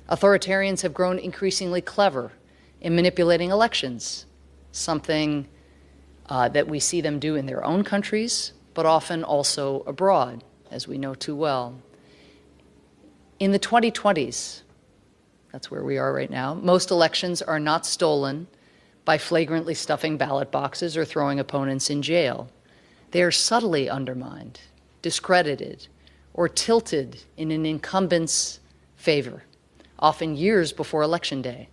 Authoritarians have grown increasingly clever in manipulating elections, something that we see them do in their own countries, but often also abroad, as we know too well. In the 2020s, that's where we are right now, most elections are not stolen by flagrantly stuffing ballot boxes or throwing opponents in jail. They are subtly undermined, discredited, or tilted in an incumbent's favor, often years before Election Day.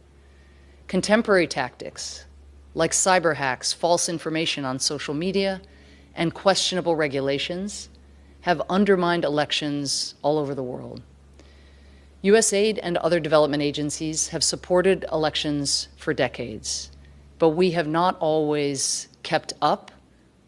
Contemporary tactics, like cyber hacks, false information on social media, and questionable regulations, have undermined elections all over the world. USAID and other development agencies have supported elections for decades, but we have not always kept up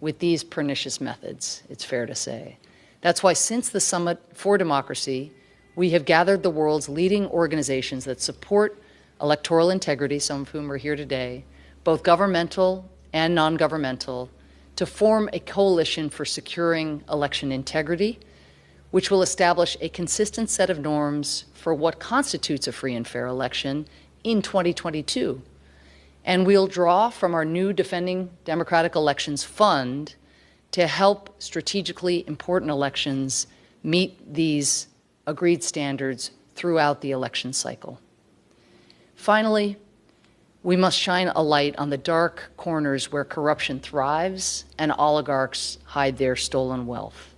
with these pernicious methods, it's fair to say. That's why since the Summit for Democracy, we have gathered the world's leading organizations that support electoral integrity, some of whom are here today, both governmental and non-governmental, to form a coalition for securing election integrity, which will establish a consistent set of norms for what constitutes a free and fair election in 2022. And we'll draw from our new Defending Democratic Elections Fund to help strategically important elections meet these agreed standards throughout the election cycle. Finally, we must shine a light on the dark corners where corruption thrives and oligarchs hide their stolen wealth.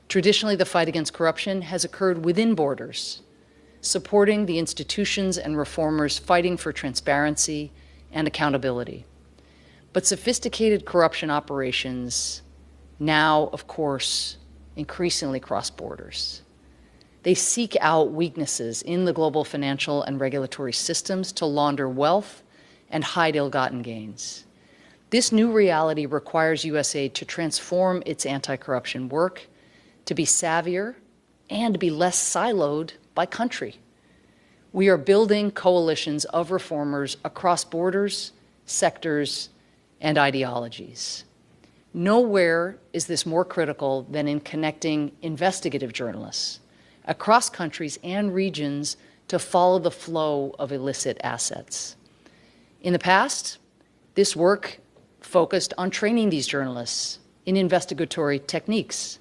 Traditionally, the fight against corruption has occurred within borders, supporting the institutions and reformers fighting for transparency and accountability. But sophisticated corruption operations now, of course, increasingly cross borders. They seek out weaknesses in the global financial and regulatory systems to launder wealth and hide ill-gotten gains. This new reality requires USAID to transform its anti-corruption work, to be savvier, and to be less siloed by country. We are building coalitions of reformers across borders, sectors, and ideologies. Nowhere is this more critical than in connecting investigative journalists across countries and regions to follow the flow of illicit assets. In the past, this work focused on training these journalists in investigatory techniques,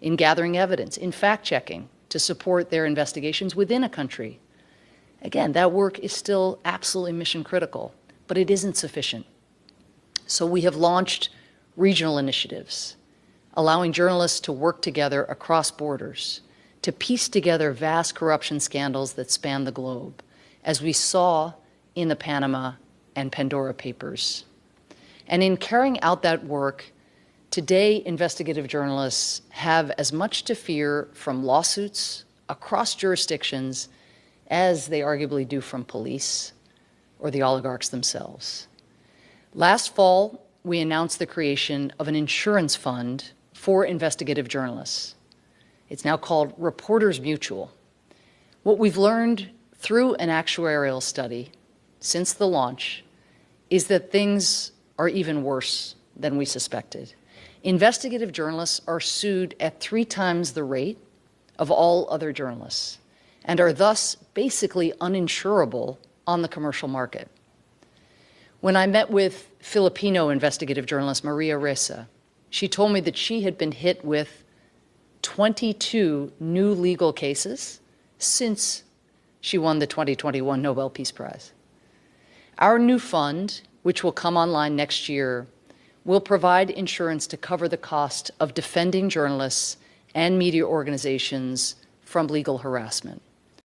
in gathering evidence, in fact-checking to support their investigations within a country. Again, that work is still absolutely mission critical, but it isn't sufficient. So we have launched regional initiatives, allowing journalists to work together across borders, to piece together vast corruption scandals that span the globe, as we saw in the Panama and Pandora Papers. And in carrying out that work, today investigative journalists have as much to fear from lawsuits across jurisdictions as they arguably do from police or the oligarchs themselves. Last fall, we announced the creation of an insurance fund for investigative journalists. It's now called Reporters Mutual. What we've learned through an actuarial study since the launch is that things are even worse than we suspected. Investigative journalists are sued at 3 times the rate of all other journalists and are thus basically uninsurable on the commercial market. When I met with Filipino investigative journalist Maria Ressa, she told me that she had been hit with 22 new legal cases since she won the 2021 Nobel Peace Prize. Our new fund, which will come online next year, will provide insurance to cover the cost of defending journalists and media organizations from legal harassment.